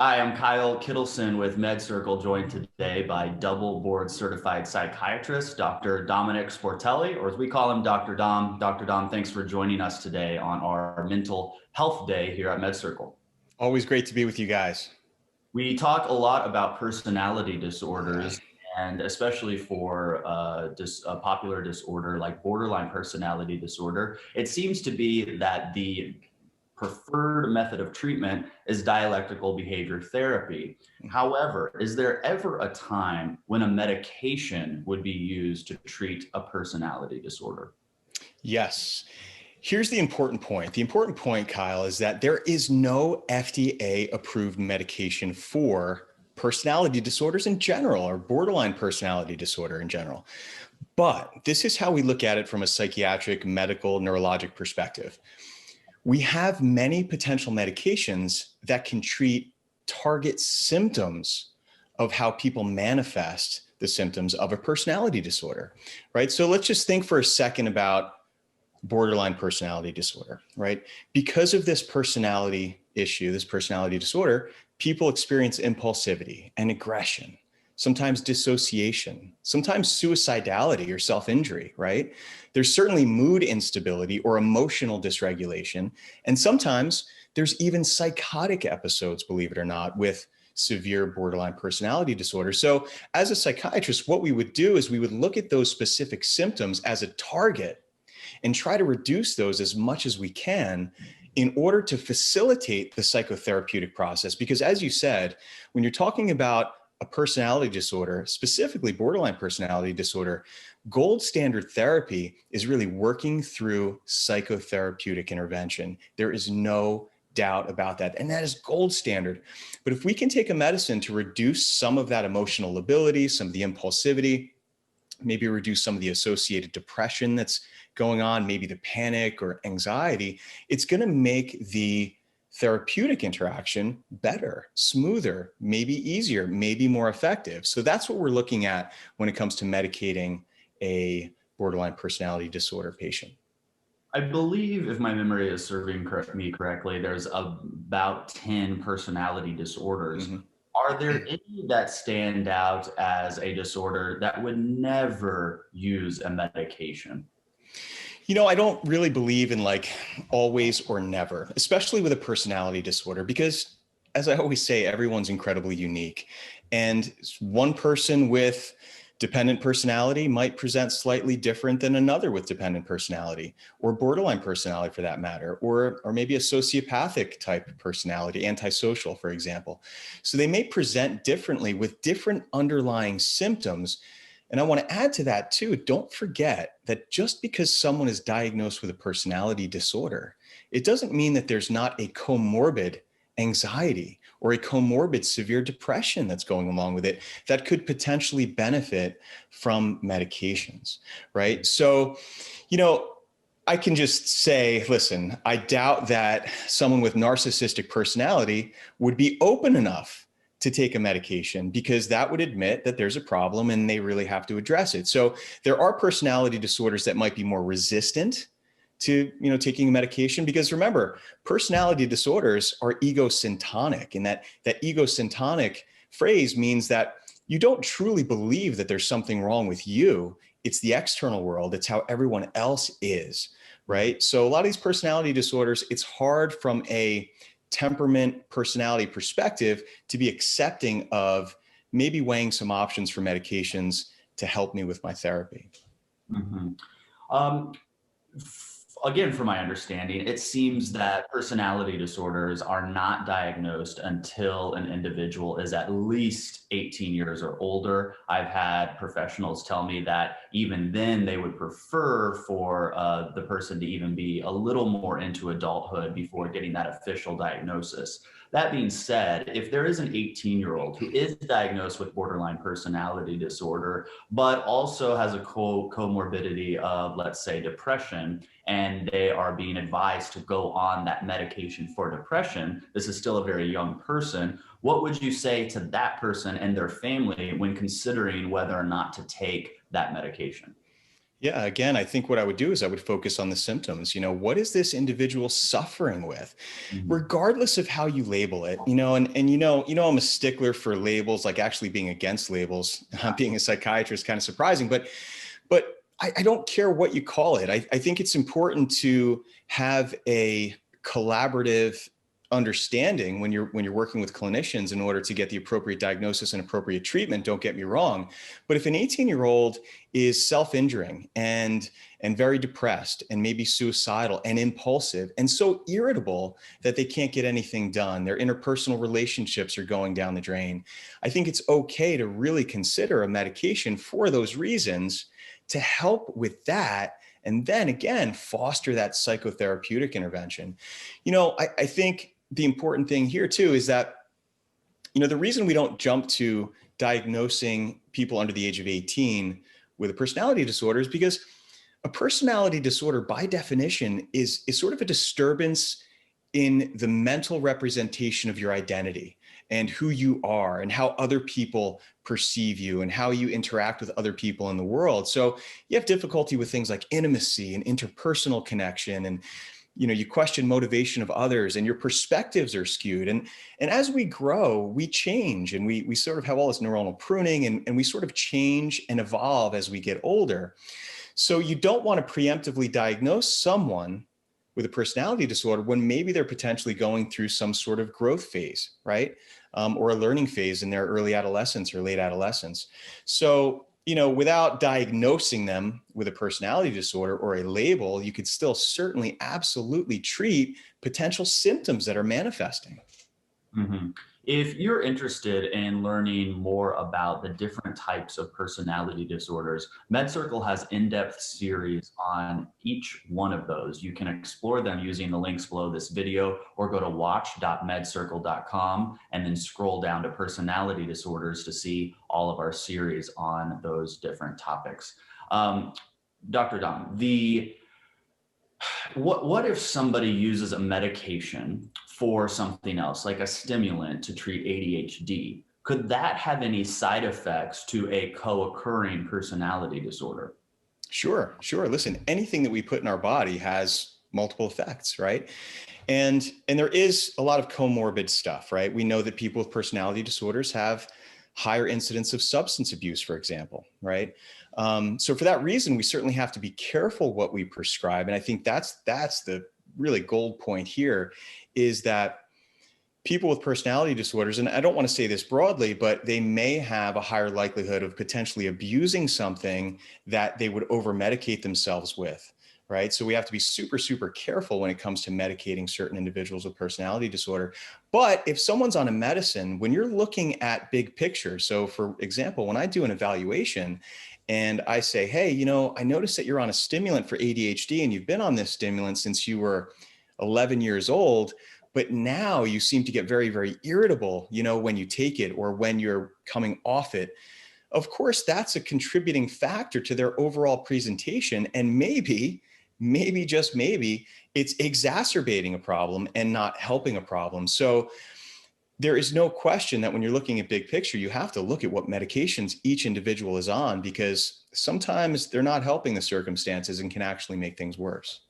Hi, I'm Kyle Kittleson with MedCircle, joined today by double board certified psychiatrist, Dr. Domenick Sportelli, or as we call him, Dr. Dom. Dr. Dom, thanks for joining us today on our mental health day here at MedCircle. Always great to be with you guys. We talk a lot about personality disorders, and especially for a popular disorder like borderline personality disorder, it seems to be that the preferred method of treatment is dialectical behavior therapy. However, is there ever a time when a medication would be used to treat a personality disorder? Yes. Here's the important point. The important point, Kyle, is that there is no FDA approved medication for personality disorders in general, or borderline personality disorder in general. But this is how we look at it from a psychiatric, medical, neurologic perspective. We have many potential medications that can treat target symptoms of how people manifest the symptoms of a personality disorder, right? So let's just think for a second about borderline personality disorder, right? Because of this personality issue, this personality disorder, people experience impulsivity and aggression, sometimes dissociation, sometimes suicidality or self-injury, right? There's certainly mood instability or emotional dysregulation. And sometimes there's even psychotic episodes, believe it or not, with severe borderline personality disorder. So as a psychiatrist, what we would do is we would look at those specific symptoms as a target and try to reduce those as much as we can in order to facilitate the psychotherapeutic process. Because as you said, when you're talking about a personality disorder, specifically borderline personality disorder, gold standard therapy is really working through psychotherapeutic intervention. There is no doubt about that. And that is gold standard. But if we can take a medicine to reduce some of that emotional lability, some of the impulsivity, maybe reduce some of the associated depression that's going on, maybe the panic or anxiety, it's going to make the therapeutic interaction better, smoother, maybe easier, maybe more effective. So that's what we're looking at when it comes to medicating a borderline personality disorder patient. I believe, if my memory is serving me correctly, there's about 10 personality disorders. Mhm. Are there any that stand out as a disorder that would never use a medication? You know, I don't really believe in like always or never, especially with a personality disorder, because as I always say, everyone's incredibly unique. And one person with dependent personality might present slightly different than another with dependent personality, or borderline personality for that matter, or maybe a sociopathic type personality, antisocial, for example. So they may present differently with different underlying symptoms. And I want to add to that too, don't forget that just because someone is diagnosed with a personality disorder, it doesn't mean that there's not a comorbid anxiety or a comorbid severe depression that's going along with it that could potentially benefit from medications, right? So, you know, I can just say, listen, I doubt that someone with narcissistic personality would be open enough to take a medication, because that would admit that there's a problem and they really have to address it. So there are personality disorders that might be more resistant to, taking a medication, because remember, personality disorders are egosyntonic, and that egosyntonic phrase means that you don't truly believe that there's something wrong with you. It's the external world. It's how everyone else is, right? So a lot of these personality disorders, it's hard from a temperament personality perspective to be accepting of maybe weighing some options for medications to help me with my therapy. Mhm. Um, Again, from my understanding, it seems that personality disorders are not diagnosed until an individual is at least 18 years or older. I've had professionals tell me that even then they would prefer for the person to even be a little more into adulthood before getting that official diagnosis. That being said, if there is an 18-year-old who is diagnosed with borderline personality disorder, but also has a comorbidity of, let's say, depression, and they are being advised to go on that medication for depression, this is still a very young person. What would you say to that person and their family when considering whether or not to take that medication? Yeah, again, I think what I would do is I would focus on the symptoms. What is this individual suffering with? Mhm. Regardless of how you label it, and I'm a stickler for labels, like actually being against labels. Being a psychiatrist, kind of surprising, but I don't care what you call it. I think it's important to have a collaborative understanding when you're working with clinicians in order to get the appropriate diagnosis and appropriate treatment. Don't get me wrong, but if an 18-year-old is self-injuring and very depressed and maybe suicidal and impulsive and so irritable that they can't get anything done, their interpersonal relationships are going down the drain, I think it's okay to really consider a medication for those reasons to help with that. And then again, foster that psychotherapeutic intervention. I think the important thing here too is that, the reason we don't jump to diagnosing people under the age of 18 with a personality disorder is because a personality disorder by definition is sort of a disturbance in the mental representation of your identity and who you are and how other people perceive you and how you interact with other people in the world. So you have difficulty with things like intimacy and interpersonal connection, and you question motivation of others, and your perspectives are skewed. And as we grow, we change, and we sort of have all this neuronal pruning, and we sort of change and evolve as we get older. So you don't want to preemptively diagnose someone with a personality disorder when maybe they're potentially going through some sort of growth phase, right? Or a learning phase in their early adolescence or late adolescence. So, without diagnosing them with a personality disorder or a label, you could still certainly absolutely treat potential symptoms that are manifesting. Mhm. If you're interested in learning more about the different types of personality disorders, MedCircle has in-depth series on each one of those. You can explore them using the links below this video, or go to watch.medcircle.com and then scroll down to personality disorders to see all of our series on those different topics. Um, Dr. Dom, what if somebody uses a medication for something else, like a stimulant to treat ADHD? Could that have any side effects to a co-occurring personality disorder? Sure, sure. Listen, anything that we put in our body has multiple effects, right? And there is a lot of comorbid stuff, right? We know that people with personality disorders have higher incidence of substance abuse, for example, right? So for that reason, we certainly have to be careful what we prescribe. And I think that's the really gold point here, is that people with personality disorders, and I don't want to say this broadly, but they may have a higher likelihood of potentially abusing something that they would over medicate themselves with, right? So we have to be super, super careful when it comes to medicating certain individuals with personality disorder. But if someone's on a medicine, when you're looking at big picture, so for example, when I do an evaluation and I say, hey, I noticed that you're on a stimulant for ADHD and you've been on this stimulant since you were 11 years old, but now you seem to get very, very irritable, when you take it or when you're coming off it. Of course, that's a contributing factor to their overall presentation. And maybe just maybe it's exacerbating a problem and not helping a problem. So there is no question that when you're looking at big picture, you have to look at what medications each individual is on, because sometimes they're not helping the circumstances and can actually make things worse.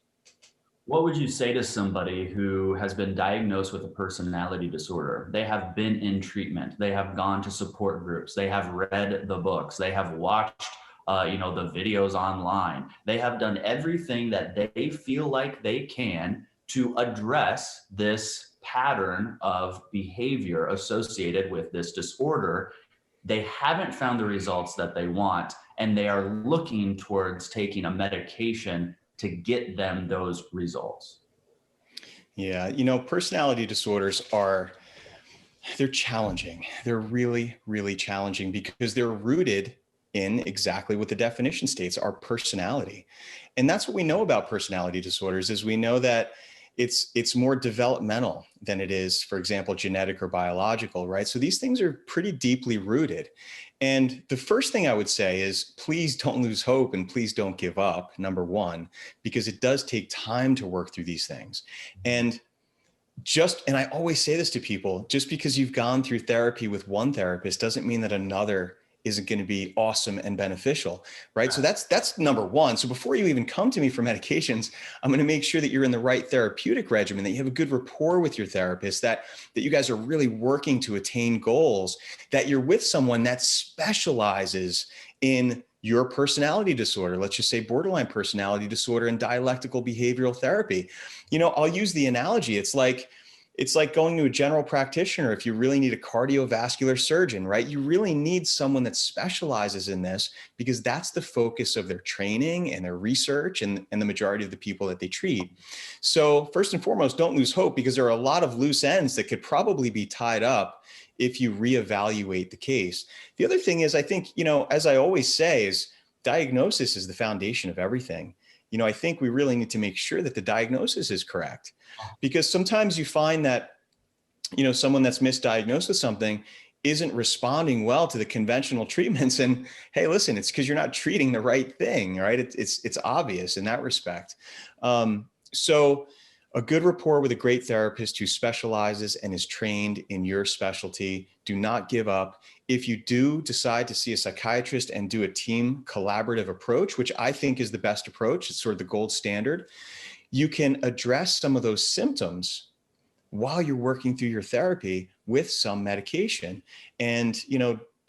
What would you say to somebody who has been diagnosed with a personality disorder? They have been in treatment. They have gone to support groups. They have read the books. They have watched, the videos online. They have done everything that they feel like they can to address this pattern of behavior associated with this disorder. They haven't found the results that they want, and they are looking towards taking a medication to get them those results. Yeah, personality disorders they're challenging. They're really, really challenging because they're rooted in exactly what the definition states, our personality. And that's what we know about personality disorders, is we know that it's more developmental than it is, for example, genetic or biological, right? So these things are pretty deeply rooted. And the first thing I would say is, please don't lose hope and please don't give up, number one, because it does take time to work through these things. And I always say this to people, just because you've gone through therapy with one therapist doesn't mean that another isn't going to be awesome and beneficial, right? So that's number one. So before you even come to me for medications, I'm going to make sure that you're in the right therapeutic regimen, that you have a good rapport with your therapist, that you guys are really working to attain goals, that you're with someone that specializes in your personality disorder. Let's just say borderline personality disorder and dialectical behavioral therapy. I'll use the analogy. It's like going to a general practitioner if you really need a cardiovascular surgeon, right? You really need someone that specializes in this, because that's the focus of their training and their research and the majority of the people that they treat. So first and foremost, don't lose hope, because there are a lot of loose ends that could probably be tied up if you reevaluate the case. The other thing is, I think, as I always say, is diagnosis is the foundation of everything. I think we really need to make sure that the diagnosis is correct, because sometimes you find that, someone that's misdiagnosed with something isn't responding well to the conventional treatments. And hey, listen, it's because you're not treating the right thing, right? It's obvious in that respect. So a good rapport with a great therapist who specializes and is trained in your specialty. Do not give up. If you do decide to see a psychiatrist and do a team collaborative approach, which I think is the best approach, it's sort of the gold standard, you can address some of those symptoms while you're working through your therapy with some medication. And,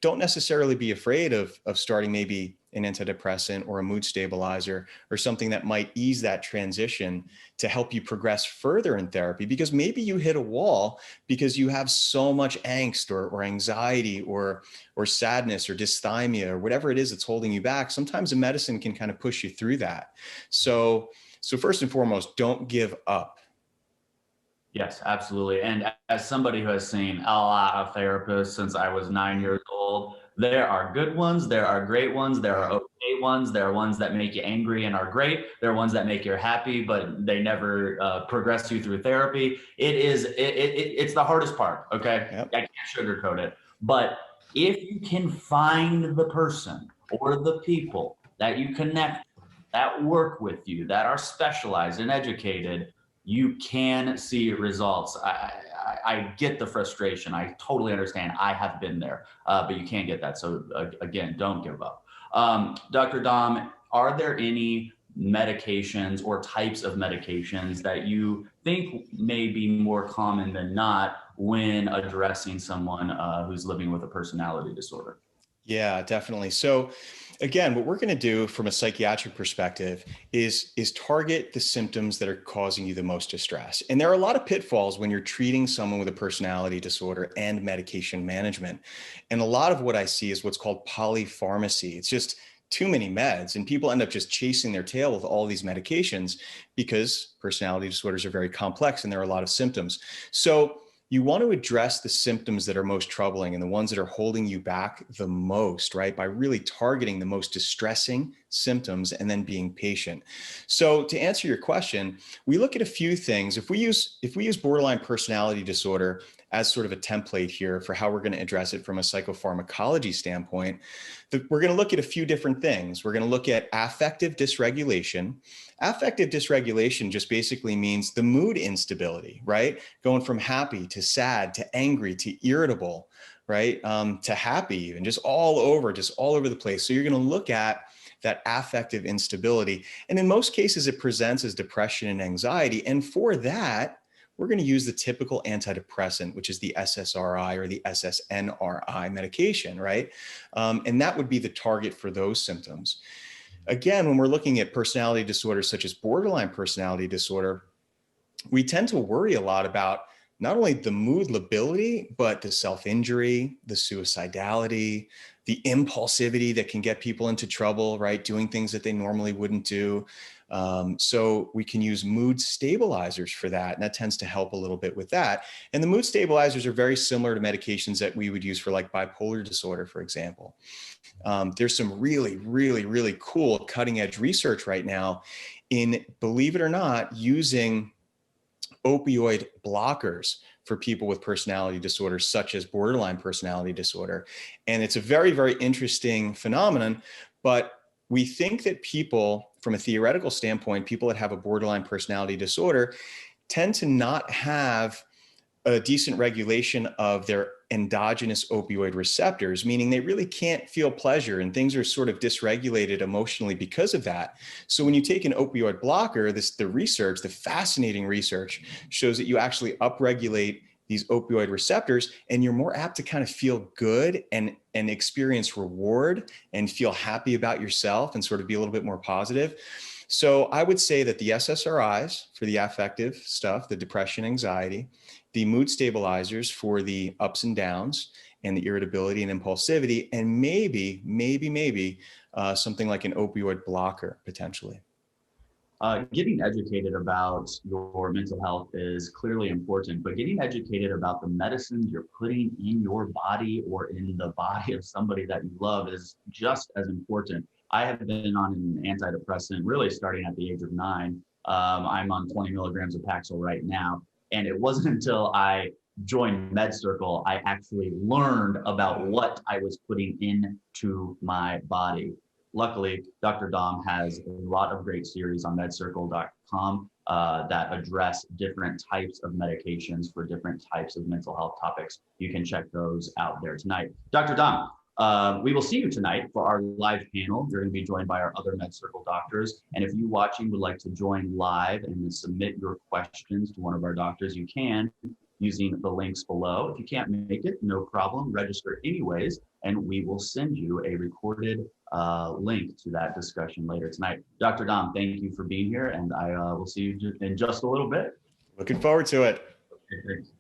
don't necessarily be afraid of starting maybe an antidepressant or a mood stabilizer or something that might ease that transition to help you progress further in therapy, because maybe you hit a wall because you have so much angst or anxiety or sadness or dysthymia or whatever it is that's holding you back. Sometimes a medicine can kind of push you through that. So first and foremost, don't give up. Yes, absolutely. And as somebody who has seen a lot of therapists since I was 9 years old, there are good ones, there are great ones, there are okay ones, there are ones that make you angry and are great, there are ones that make you happy, but they never progress you through therapy. It's the hardest part, okay? Yep. I can't sugarcoat it. But if you can find the person or the people that you connect with, that work with you, that are specialized and educated, you can see results. I get the frustration. I totally understand. I have been there, but you can't get that. So again, don't give up. Dr. Dom, are there any medications or types of medications that you think may be more common than not when addressing someone who's living with a personality disorder? Yeah, definitely. So again, what we're going to do from a psychiatric perspective is target the symptoms that are causing you the most distress. And there are a lot of pitfalls when you're treating someone with a personality disorder and medication management. And a lot of what I see is what's called polypharmacy. It's just too many meds, and people end up just chasing their tail with all these medications because personality disorders are very complex and there are a lot of symptoms. So you want to address the symptoms that are most troubling and the ones that are holding you back the most, right? By really targeting the most distressing symptoms and then being patient. So to answer your question, we look at a few things. If we use borderline personality disorder as sort of a template here for how we're going to address it from a psychopharmacology standpoint, we're going to look at a few different things. We're going to look at affective dysregulation. Affective dysregulation just basically means the mood instability, right? Going from happy to sad to angry to irritable, right? To happy, even just all over the place. So you're going to look at that affective instability. And in most cases, it presents as depression and anxiety. And for that, we're going to use the typical antidepressant, which is the SSRI or the SSNRI medication, right? And that would be the target for those symptoms. Again, when we're looking at personality disorders such as borderline personality disorder, we tend to worry a lot about not only the mood lability, but the self-injury, the suicidality, the impulsivity that can get people into trouble, right? Doing things that they normally wouldn't do. So we can use mood stabilizers for that. And that tends to help a little bit with that. And the mood stabilizers are very similar to medications that we would use for like bipolar disorder, for example. There's some really, really, really cool cutting edge research right now in, believe it or not, using opioid blockers for people with personality disorders, such as borderline personality disorder. And it's a very, very interesting phenomenon, but we think that people, from a theoretical standpoint, people that have a borderline personality disorder tend to not have a decent regulation of their endogenous opioid receptors, meaning they really can't feel pleasure and things are sort of dysregulated emotionally because of that. So when you take an opioid blocker, the fascinating research shows that you actually upregulate these opioid receptors and you're more apt to kind of feel good and experience reward and feel happy about yourself and sort of be a little bit more positive. So I would say that the SSRIs for the affective stuff, the depression, anxiety, the mood stabilizers for the ups and downs and the irritability and impulsivity, and maybe something like an opioid blocker potentially. Getting educated about your mental health is clearly important, but getting educated about the medicines you're putting in your body or in the body of somebody that you love is just as important. I have been on an antidepressant really starting at the age of 9. I'm on 20 milligrams of Paxil right now. And it wasn't until I joined MedCircle, I actually learned about what I was putting into my body. Luckily, Dr. Dom has a lot of great series on medcircle.com that address different types of medications for different types of mental health topics. You can check those out there tonight. Dr. Dom, we will see you tonight for our live panel. You're going to be joined by our other MedCircle doctors. And if you watching would like to join live and submit your questions to one of our doctors, you can using the links below. If you can't make it, no problem. Register anyways, and we will send you a recorded link to that discussion later tonight. Dr. Dom, thank you for being here, and I will see you in just a little bit. Looking forward to it. Okay, thanks.